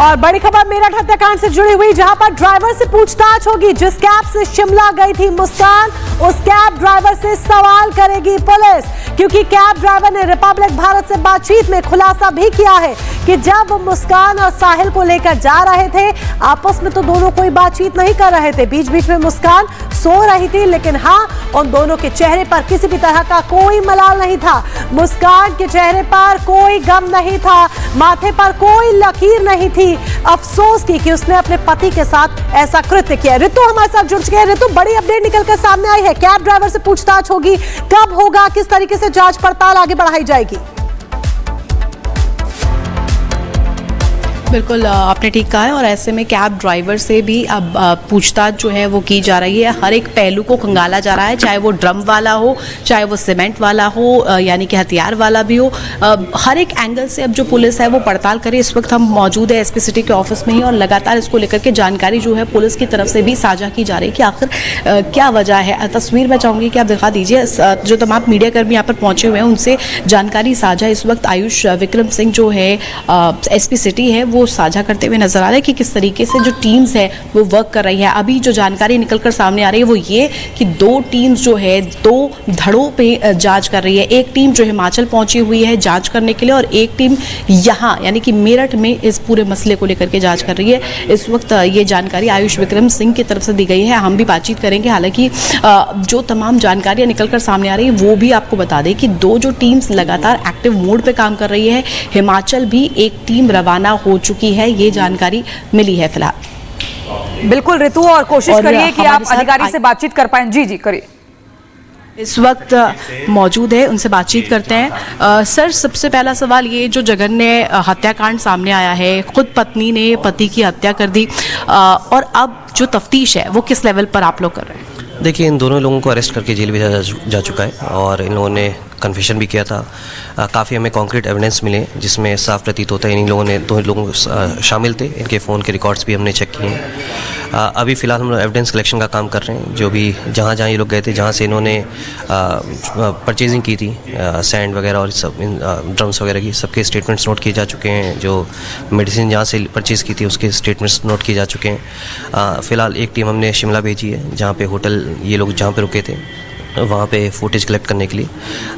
और बड़ी खबर मेरठ हत्याकांड से जुड़ी हुई, जहां पर ड्राइवर से पूछताछ होगी। जिस कैब से शिमला गई थी मुस्कान, उस कैब ड्राइवर से सवाल करेगी पुलिस, क्योंकि कैब ड्राइवर ने रिपब्लिक भारत से बातचीत में खुलासा भी किया है कि जब मुस्कान और साहिल को लेकर जा रहे थे, आपस में तो दोनों कोई बातचीत नहीं कर रहे थे। बीच बीच में मुस्कान सो रही थी, लेकिन हाँ, उन दोनों के चेहरे पर किसी भी तरह का कोई मलाल नहीं था। मुस्कान के चेहरे पर कोई गम नहीं था, माथे पर कोई लकीर नहीं थी। अफसोस की कि उसने अपने पति के साथ ऐसा कृत्य किया। ऋतु हमारे साथ जुड़ चुके हैं। ऋतु, बड़ी अपडेट निकलकर सामने आई है। कैब ड्राइवर से पूछताछ होगी, कब होगा, किस तरीके से जांच पड़ताल आगे बढ़ाई जाएगी? बिल्कुल आपने ठीक कहा है। और ऐसे में कैब ड्राइवर से भी अब पूछताछ जो है वो की जा रही है। हर एक पहलू को खंगाला जा रहा है, चाहे वो ड्रम वाला हो, चाहे वो सीमेंट वाला हो, यानी कि हथियार वाला भी हो। हर एक एंगल से अब जो पुलिस है वो पड़ताल करे। इस वक्त हम मौजूद है एसपी सिटी के ऑफिस में ही, और लगातार इसको लेकर के जानकारी जो है पुलिस की तरफ से भी साझा की जा रही है कि आखिर क्या वजह है। तस्वीर मैं चाहूँगी कि आप दिखा दीजिए। जो तमाम मीडिया कर्मी यहाँ पर पहुँचे हुए हैं उनसे जानकारी साझा इस वक्त आयुष विक्रम सिंह जो है एसपी सिटी है वो साझा करते हुए नजर आ रहा है कि किस तरीके से जो टीम्स है वो वर्क कर रही है। अभी जो जानकारी निकलकर सामने आ रही है वो ये कि दो टीम्स जो है दो धड़ों पे जांच कर रही है। एक टीम जो हिमाचल पहुंची हुई है जांच करने के लिए, और एक टीम यहाँ यानी कि मेरठ में इस पूरे मसले को लेकर के जांच कर रही है। इस वक्त ये जानकारी आयुष विक्रम सिंह की तरफ से दी गई है। हम भी बातचीत करेंगे। हालांकि जो तमाम जानकारियां निकलकर सामने आ रही है वो भी आपको बता दें कि दो जो टीम्स लगातार एक्टिव मोड पे काम कर रही है। हिमाचल भी एक टीम रवाना हो चुकी है, ये जानकारी मिली है फिलहाल। बिल्कुल ऋतु, और कोशिश करिए कि आप अधिकारी से बातचीत कर पाएं। जी करिए। इस वक्त मौजूद है, उनसे बातचीत करते हैं। सर, सबसे पहला सवाल ये, जो जघन्य हत्याकांड सामने आया है, खुद पत्नी ने पति की हत्या कर दी, और अब जो तफ्तीश है वो किस लेवल पर आप लोग कर रहे हैं? देखिए, इन दोनों लोगों को अरेस्ट करके जेल भेजा जा चुका है, और इन लोगों ने कन्फेशन भी किया था। काफ़ी हमें कॉन्क्रीट एविडेंस मिले जिसमें साफ प्रतीत होता है इन लोगों ने, दो लोग शामिल थे। इनके फ़ोन के रिकॉर्ड्स भी हमने चेक किए हैं। अभी फ़िलहाल हम लोग एविडेंस कलेक्शन का काम कर रहे हैं। जो भी जहाँ ये लोग गए थे, जहाँ से इन्होंने परचेजिंग की थी, सैंड वगैरह और सब ड्रम्स वगैरह की, सबके स्टेटमेंट्स नोट किए जा चुके हैं। जो मेडिसिन जहाँ से परचेज़ की थी उसके स्टेटमेंट्स नोट किए जा चुके हैं। फ़िलहाल एक टीम हमने शिमला भेजी है, जहाँ पे होटल ये लोग जहाँ पे रुके थे वहाँ पे फुटेज कलेक्ट करने के लिए।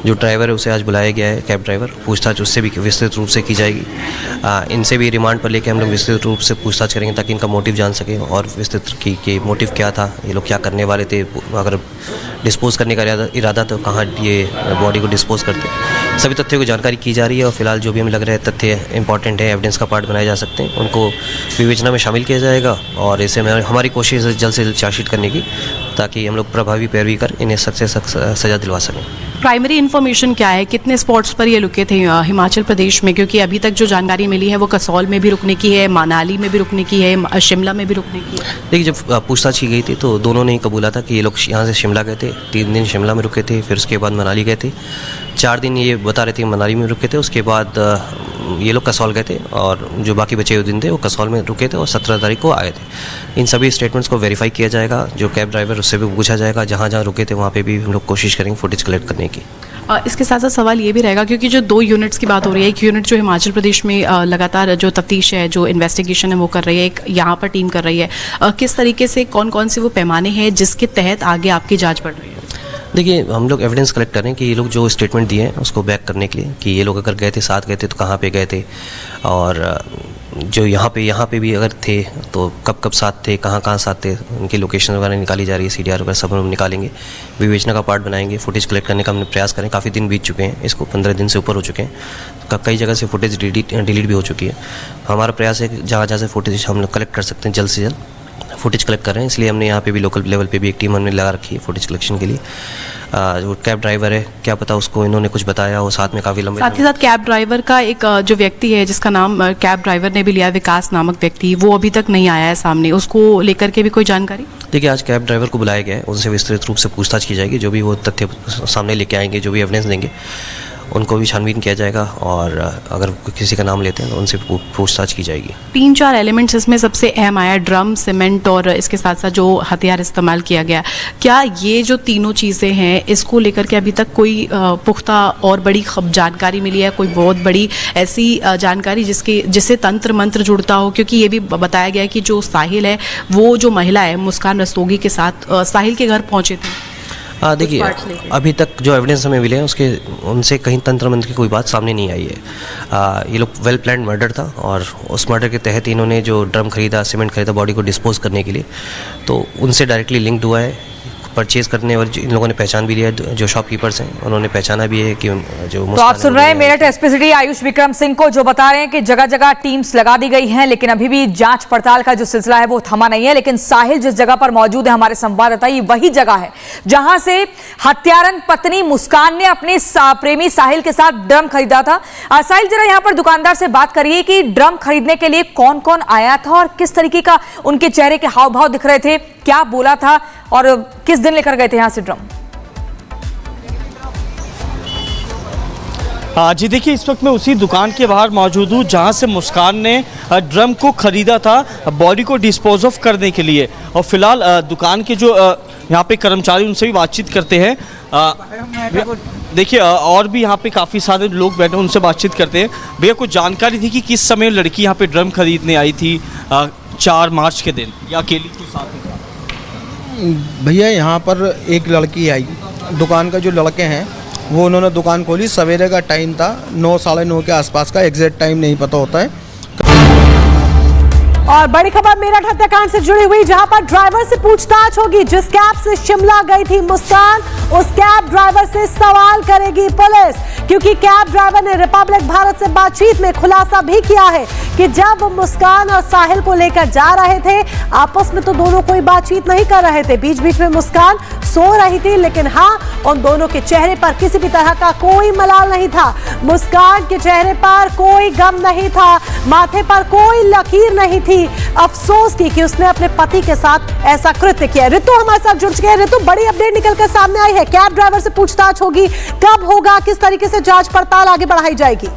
जो ड्राइवर है उसे आज बुलाया गया है, कैब ड्राइवर। पूछताछ उससे भी विस्तृत रूप से की जाएगी। इनसे भी रिमांड पर लेके हम लोग विस्तृत रूप से पूछताछ करेंगे ताकि इनका मोटिव जान सकें, और विस्तृत कि मोटिव क्या था, ये लोग क्या करने वाले थे, अगर डिस्पोज करने का इरादा तो कहाँ ये बॉडी को डिस्पोज करते। सभी तथ्यों की जानकारी की जा रही है, और फिलहाल जो भी हमें लग रहा है तथ्य इंपॉर्टेंट है, एविडेंस का पार्ट बनाए जा सकते हैं, उनको विवेचना में शामिल किया जाएगा। और ऐसे में हमारी कोशिश है जल्द से जल्द चार्जशीट करने की, ताकि हम लोग प्रभावी पैरवी कर इन्हें सख्त से सख्त सजा दिलवा सकें। प्राइमरी इन्फॉर्मेशन क्या है, कितने स्पॉट्स पर ये रुके थे हिमाचल प्रदेश में? क्योंकि अभी तक जो जानकारी मिली है वो कसौल में भी रुकने की है, मनाली में भी रुकने की है, शिमला में भी रुकने की है। देखिए, जब पूछताछ की गई थी तो दोनों ने ही कबूला था कि ये लोग यहाँ से शिमला गए थे, 3 दिन शिमला में रुके थे, फिर उसके बाद मनाली गए थे, 4 दिन ये बता रहे थे मनाली में रुके थे। उसके बाद ये लोग कसौल गए थे, और जो बाकी बचे हुए दिन थे वो कसौल में रुके थे, और 17 तारीख को आए थे। इन सभी स्टेटमेंट्स को वेरीफाई किया जाएगा। जो कैब ड्राइवर उससे भी पूछा जाएगा, जहाँ जहाँ रुके थे वहाँ पे भी हम लोग कोशिश करेंगे फुटेज कलेक्ट करने की। इसके साथ साथ सवाल ये भी रहेगा, क्योंकि जो 2 यूनिट्स की बात हो रही है, एक यूनिट जो हिमाचल प्रदेश में लगातार जो तफ्तीश है, जो इन्वेस्टिगेशन है वो कर रही है, एक यहाँ पर टीम कर रही है। किस तरीके से कौन कौन से वो पैमाने हैं जिसके तहत आगे आपकी जाँच बढ़ रही है? देखिए, हम लोग एविडेंस कलेक्ट कर रहे हैं कि ये लोग जो स्टेटमेंट दिए हैं उसको बैक करने के लिए, कि ये लोग अगर गए थे, साथ गए थे तो कहाँ पे गए थे, और जो यहाँ पे भी अगर थे तो कब साथ थे, कहाँ साथ थे, उनकी लोकेशन वगैरह निकाली जा रही है, CDR वगैरह सब हम निकालेंगे, विवेचना का पार्ट बनाएंगे, फुटेज कलेक्ट करने का हमने प्रयास करें। काफ़ी दिन बीत चुके हैं, इसको 15 दिन से ऊपर हो चुके हैं। कई जगह से फुटेज डिलीट भी हो चुकी है। हमारा प्रयास है कि जहाँ से फुटेज हम लोग कलेक्ट कर सकते हैं, जल्द से जल्द फुटेज कलेक्ट कर रहे हैं। इसलिए हमने यहाँ पे भी लोकल लेवल पे भी एक टीम हमने लगा रखी है फुटेज कलेक्शन के लिए। जो कैब ड्राइवर है, क्या पता उसको इन्होंने कुछ बताया हो, साथ में काफ़ी लंबे, साथ ही साथ कैब ड्राइवर का एक जो व्यक्ति है जिसका नाम कैब ड्राइवर ने भी लिया, विकास नामक व्यक्ति, वो अभी तक नहीं आया है सामने। उसको लेकर के भी कोई जानकारी? देखिए, आज कैब ड्राइवर को बुलाया गया है, उनसे विस्तृत रूप से पूछताछ की जाएगी। जो भी वो तथ्य सामने लेके आएंगे, जो भी एविडेंस देंगे, उनको भी छानबीन किया जाएगा और अगर किसी का नाम लेते हैं तो उनसे पूछताछ की जाएगी। 3-4 एलिमेंट्स इसमें सबसे अहम आया, ड्रम, सीमेंट और इसके साथ साथ जो हथियार इस्तेमाल किया गया। क्या ये जो तीनों चीज़ें हैं इसको लेकर के अभी तक कोई पुख्ता और बड़ी जानकारी मिली है, कोई बहुत बड़ी ऐसी जानकारी जिससे तंत्र मंत्र जुड़ता हो? क्योंकि ये भी बताया गया है कि जो साहिल है वो जो महिला है मुस्कान रस्तोगी के साथ साहिल के घर पहुंचे थे। देखिए, अभी तक जो एविडेंस हमें मिले हैं उनसे कहीं तंत्र मंत्र की कोई बात सामने नहीं आई है। ये लोग वेल प्लान्ड मर्डर था और उस मर्डर के तहत इन्होंने जो ड्रम खरीदा, सीमेंट खरीदा बॉडी को डिस्पोज करने के लिए, तो उनसे डायरेक्टली लिंक्ड हुआ है। परचेज करने और इन लोगों ने पहचान भी लिया है, जो शॉपकीपर्स हैं उन्होंने पहचाना भी है कि जो। तो आप सुन रहे हैं मेरठ एसपी सिटी आयुष विक्रम सिंह को, जो बता रहे हैं कि जगह जगह टीम्स लगा दी गई हैं, लेकिन अभी भी जांच पड़ताल का जो सिलसिला है वो थमा नहीं है। लेकिन साहिल जिस जगह पर मौजूद है, हमारे संवाददाता, ये वही जगह है जहां से हत्यारन पत्नी मुस्कान ने अपने प्रेमी साहिल के साथ ड्रम खरीदा था। साहिल, जरा यहाँ पर दुकानदार से बात करिए कि ड्रम खरीदने के लिए कौन कौन आया था और किस तरीके का उनके चेहरे के हाव भाव दिख रहे थे, क्या बोला था और किस दिन लेकर गए थे यहाँ से ड्रम? जी देखिए, इस वक्त मैं उसी दुकान के बाहर मौजूद हूँ जहाँ से मुस्कान ने ड्रम को ख़रीदा था बॉडी को डिस्पोज ऑफ करने के लिए। और फिलहाल दुकान के जो यहाँ पे कर्मचारी, उनसे भी बातचीत करते हैं। देखिए, और भी यहाँ पे काफ़ी सारे लोग बैठे, उनसे बातचीत करते हैं। भैया, कुछ जानकारी थी कि किस समय लड़की यहाँ पे ड्रम खरीदने आई थी 4 मार्च के दिन, या अकेली कोई साथ में? भैया, यहाँ पर एक लड़की आई, दुकान का जो लड़के हैं वो उन्होंने दुकान खोली, सवेरे का टाइम था, 9 साढ़े 9 के आसपास का, एग्जैक्ट टाइम नहीं पता होता है। और बड़ी खबर मेरठ हत्याकांड से जुड़ी हुई, जहां पर ड्राइवर से पूछताछ होगी। जिस कैब से शिमला गई थी मुस्कान, उस कैब ड्राइवर से सवाल करेगी पुलिस, क्योंकि कैब ड्राइवर ने रिपब्लिक भारत से बातचीत में खुलासा भी किया है कि जब मुस्कान और साहिल को लेकर जा रहे थे, आपस में तो दोनों कोई बातचीत नहीं कर रहे थे। बीच बीच में मुस्कान सो रही थी, लेकिन हाँ, उन दोनों के चेहरे पर किसी भी तरह का कोई मलाल नहीं था। मुस्कान के चेहरे पर कोई गम नहीं था, माथे पर कोई लकीर नहीं थी। अफसोस थी कि उसने अपने पति के साथ ऐसा कृत्य किया। ऋतु हमारे साथ जुड़ चुके हैं। ऋतु, बड़ी अपडेट निकलकर सामने आई है, कैब ड्राइवर से पूछताछ होगी, कब होगा, किस तरीके से जांच पड़ताल आगे बढ़ाई जाएगी?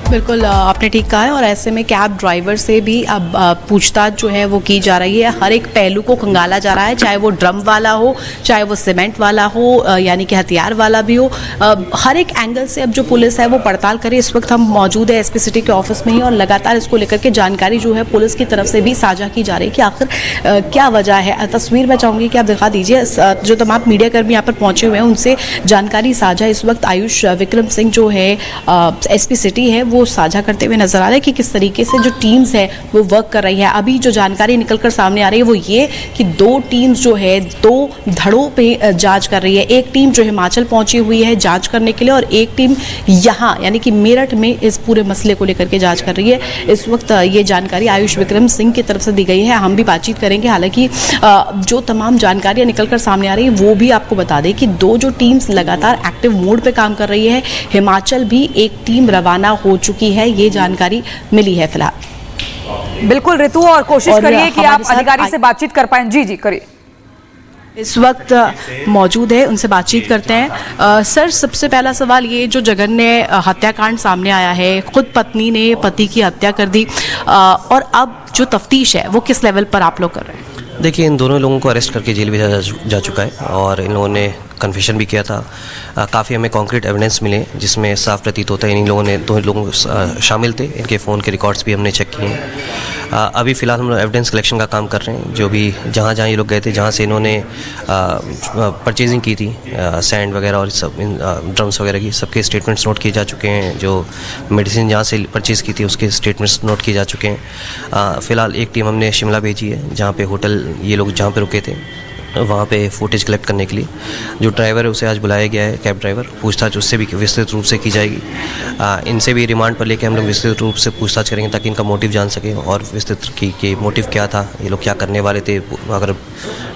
बिल्कुल, आपने ठीक कहा है। और ऐसे में कैब ड्राइवर से भी अब पूछताछ जो है वो की जा रही है। हर एक पहलू को खंगाला जा रहा है, चाहे वो ड्रम वाला हो, चाहे वो सीमेंट वाला हो, यानी कि हथियार वाला भी हो। हर एक एंगल से अब जो पुलिस है वो पड़ताल करे। इस वक्त हम मौजूद है एसपी सिटी के ऑफिस में ही, और लगातार इसको लेकर के जानकारी जो है पुलिस की तरफ से भी साझा की जा रही है कि आखिर क्या वजह है। तस्वीर मैं चाहूँगी कि आप दिखा दीजिए, जो तमाम मीडिया कर्मी यहाँ पर पहुँचे हुए हैं उनसे जानकारी साझा इस वक्त आयुष विक्रम सिंह जो है एसपी सिटी है वो साझा करते हुए नजर आ रहा है कि किस तरीके से जो टीम्स है वो वर्क कर रही है। अभी जो जानकारी निकलकर सामने आ रही है वो ये कि 2 टीम्स जो है 2 धड़ों पे जांच कर रही है। एक टीम जो हिमाचल पहुंची हुई है जांच करने के लिए, और एक टीम यहाँ यानी कि मेरठ में इस पूरे मसले को लेकर के जांच कर रही है। इस वक्त ये जानकारी आयुष विक्रम सिंह की तरफ से दी गई है। हम भी बातचीत करेंगे, हालांकि जो तमाम जानकारियां निकलकर सामने आ रही है वो भी आपको बता दें कि 2 जो टीम्स लगातार एक्टिव मोड पे काम कर रही है। हिमाचल भी एक टीम रवाना हो चुकी है, ये जानकारी मिली है फिलहाल। बिल्कुल ऋतु, और कोशिश करिए कि आप अधिकारी से बातचीत कर पाएं। जी करिए। इस वक्त मौजूद है, उनसे बातचीत करते हैं। सर, सबसे पहला सवाल ये, जो जघन्य हत्याकांड सामने आया है, खुद पत्नी ने पति की हत्या कर दी, और अब जो तफ्तीश है वो किस लेवल पर आप लोग कर रहे हैं? देखिए, इन दोनों लोगों को अरेस्ट करके जेल भेजा जा चुका है और इन लोगों ने कन्फेशन भी किया था। काफ़ी हमें कॉन्क्रीट एविडेंस मिले जिसमें साफ प्रतीत होता है इन लोगों ने, 2 लोग शामिल थे। इनके फ़ोन के रिकॉर्ड्स भी हमने चेक किए हैं। अभी फ़िलहाल हम लोग एविडेंस कलेक्शन का काम कर रहे हैं। जो भी जहाँ ये लोग गए थे, जहाँ से इन्होंने परचेजिंग की थी, सैंड वगैरह और सब ड्रम्स वगैरह की, सबके स्टेटमेंट्स नोट किए जा चुके हैं। जो मेडिसिन जहाँ से परचेज़ की थी उसके स्टेटमेंट्स नोट किए जा चुके हैं। फ़िलहाल एक टीम हमने शिमला भेजी है, जहाँ पे होटल ये लोग जहाँ पे रुके थे वहाँ पे फुटेज कलेक्ट करने के लिए। जो ड्राइवर है उसे आज बुलाया गया है, कैब ड्राइवर, पूछताछ उससे भी विस्तृत रूप से की जाएगी। इनसे भी रिमांड पर लेके हम लोग विस्तृत रूप से पूछताछ करेंगे ताकि इनका मोटिव जान सकें और विस्तृत कि मोटिव क्या था, ये लोग क्या करने वाले थे, अगर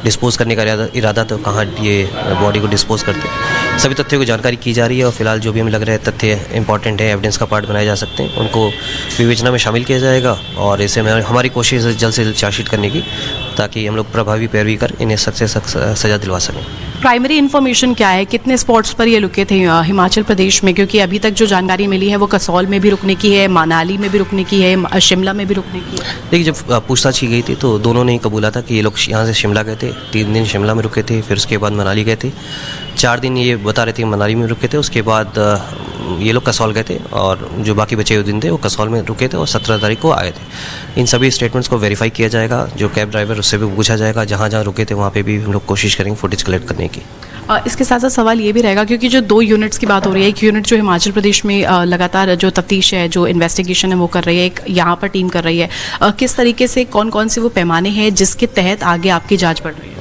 डिस्पोज करने का इरादा तो कहाँ ये बॉडी को डिस्पोज करते। सभी तथ्यों की जानकारी की जा रही है और फिलहाल जो भी हमें लग रहा है तथ्य इंपॉर्टेंट है, एविडेंस का पार्ट बनाए जा सकते हैं, उनको विवेचना में शामिल किया जाएगा। और इसे हमारी कोशिश है जल्द से जल्द चार्जशीट करने की, ताकि हम लोग प्रभावी पैरवी कर इन्हें सख्त से सख्त सज़ा दिलवा सकें। प्राइमरी इन्फॉर्मेशन क्या है, कितने स्पॉट्स पर ये रुके थे हिमाचल प्रदेश में? क्योंकि अभी तक जो जानकारी मिली है वो कसौल में भी रुकने की है, मनाली में भी रुकने की है, शिमला में भी रुकने की है। देखिए, जब पूछताछ की गई थी तो दोनों ने ही कबूला था कि ये लोग यहाँ से शिमला गए थे, 3 दिन शिमला में रुके थे, फिर उसके बाद मनाली गए थे, 4 दिन ये बता रहे थे मनाली में रुके थे, उसके बाद ये लोग कसौल गए थे और जो बाकी बचे हुए दिन थे वो कसौल में रुके थे और 17 तारीख को आए थे। इन सभी स्टेटमेंट्स को वेरीफाई किया जाएगा, जो कैब ड्राइवर उससे भी पूछा जाएगा, जहाँ जहाँ रुके थे वहाँ पे भी हम लोग कोशिश करेंगे फुटेज कलेक्ट करने की। इसके साथ साथ सवाल ये भी रहेगा, क्योंकि जो 2 यूनिट्स की बात हो रही है, एक यूनिट जो हिमाचल प्रदेश में लगातार जो तफ्तीश है, जो इन्वेस्टिगेशन है वो कर रही है, एक यहाँ पर टीम कर रही है, किस तरीके से कौन कौन से वो पैमाने हैं जिसके तहत आगे आपकी जांच बढ़ रही है?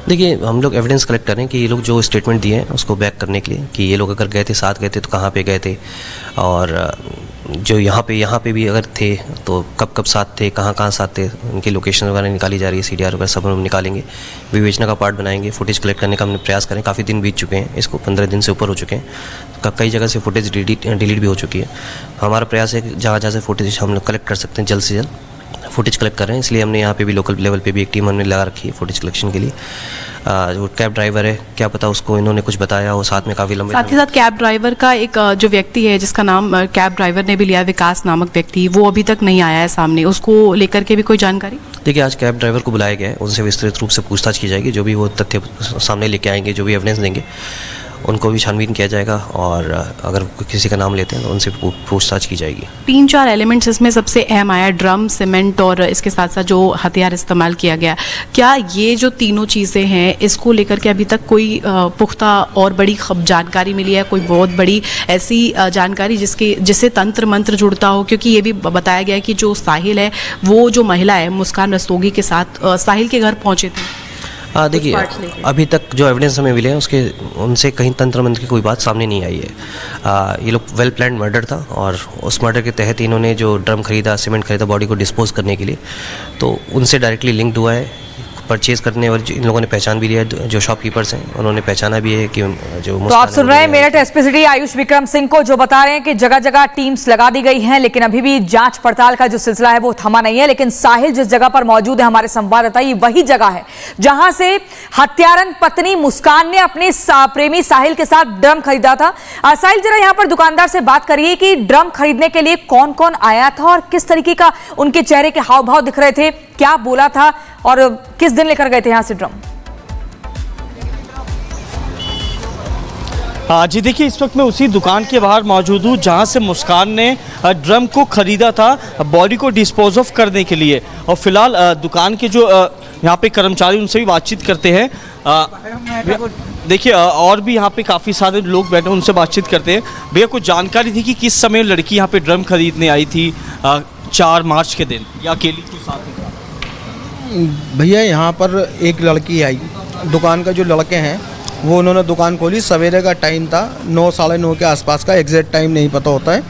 देखिए, हम लोग एविडेंस कलेक्ट करें कि ये लोग जो स्टेटमेंट दिए हैं उसको बैक करने के लिए कि ये लोग अगर गए थे, साथ गए थे तो कहाँ पे गए थे, और जो यहाँ पे भी अगर थे तो कब कब साथ थे, कहाँ कहाँ साथ थे, उनकी लोकेशन वगैरह निकाली जा रही है, CDR वगैरह सब हम निकालेंगे, विवेचना का पार्ट बनाएंगे, फुटेज कलेक्ट करने का हमने प्रयास करें। काफ़ी दिन बीत चुके हैं, इसको 15 दिन से ऊपर हो चुके हैं, कई जगह से फुटेज डिलीट भी हो चुकी है। हमारा प्रयास है कि जहाँ जहाँ से फुटेज हम लोग कलेक्ट कर सकते हैं जल्द से जल्द फुटेज कलेक्ट कर रहे हैं, इसलिए हमने यहाँ पे भी लोकल लेवल पे भी एक टीम हमने लगा रखी है फुटेज कलेक्शन के लिए। जो कैब ड्राइवर है, क्या पता उसको इन्होंने कुछ बताया हो, साथ में काफ़ी लंबे, साथ ही साथ कैब ड्राइवर का एक जो व्यक्ति है जिसका नाम कैब ड्राइवर ने भी लिया, विकास नामक व्यक्ति, वो अभी तक नहीं आया है सामने, उसको लेकर के भी कोई जानकारी? देखिए, आज कैब ड्राइवर को बुलाया गया है, उनसे विस्तृत रूप से पूछताछ की जाएगी, जो भी वो तथ्य सामने लेके आएंगे, जो भी एविडेंस देंगे उनको भी छानबीन किया जाएगा, और अगर किसी का नाम लेते हैं तो उनसे पूछताछ की जाएगी। 3-4 एलिमेंट्स इसमें सबसे अहम आया, ड्रम, सीमेंट और इसके साथ साथ जो हथियार इस्तेमाल किया गया। क्या ये जो तीनों चीज़ें हैं, इसको लेकर के अभी तक कोई पुख्ता और बड़ी जानकारी मिली है, कोई बहुत बड़ी ऐसी जानकारी जिससे तंत्र मंत्र जुड़ता हो? क्योंकि ये भी बताया गया है कि जो साहिल है, वो जो महिला है मुस्कान रस्तोगी के साथ साहिल के घर पहुंचे थे। देखिए, अभी तक जो एविडेंस हमें मिले हैं उसके उनसे कहीं तंत्र मंत्र की कोई बात सामने नहीं आई है। ये लोग वेल प्लान्ड मर्डर था, और उस मर्डर के तहत इन्होंने जो ड्रम खरीदा, सीमेंट खरीदा बॉडी को डिस्पोज करने के लिए, तो उनसे डायरेक्टली लिंक्ड हुआ है। परचेज करने वाले इन लोगों ने पहचान भी लिया, जो शॉपकीपर्स हैं उन्होंने पहचाना भी है कि जो। तो आप सुन रहे हैं मेरठ एसपी आयुष विक्रम सिंह को, जो बता रहे हैं कि जगह जगह टीम्स लगा दी गई हैं, लेकिन अभी भी जांच पड़ताल का जो सिलसिला है वो थमा नहीं है। लेकिन साहिल जिस जगह पर मौजूद है, हमारे संवाददाता, ये वही जगह है जहां से हत्यारन पत्नी मुस्कान ने अपने प्रेमी साहिल के साथ ड्रम खरीदा था। साहिल, जरा यहाँ पर दुकानदार से बात करिए कि ड्रम खरीदने के लिए कौन कौन आया था और किस तरीके का उनके चेहरे के हाव भाव दिख रहे थे, क्या बोला था और किस दिन लेकर गए थे यहां से ड्रम? जी देखिए, इस वक्त मैं उसी दुकान के बाहर मौजूद हूँ जहाँ से मुस्कान ने ड्रम को ख़रीदा था बॉडी को डिस्पोज ऑफ करने के लिए, और फिलहाल दुकान के जो यहाँ पे कर्मचारी उनसे भी बातचीत करते हैं। देखिए, और भी यहाँ पे काफ़ी सारे लोग बैठे, उनसे बातचीत करते हैं। भैया, कुछ जानकारी थी कि किस समय लड़की यहाँ पे ड्रम खरीदने आई थी 4 मार्च के दिन, या अकेली के साथ? भैया, यहाँ पर एक लड़की आई, दुकान का जो लड़के हैं वो उन्होंने दुकान खोली, सवेरे का टाइम था, 9 साढ़े 9 के आसपास का, एग्जैक्ट टाइम नहीं पता होता है।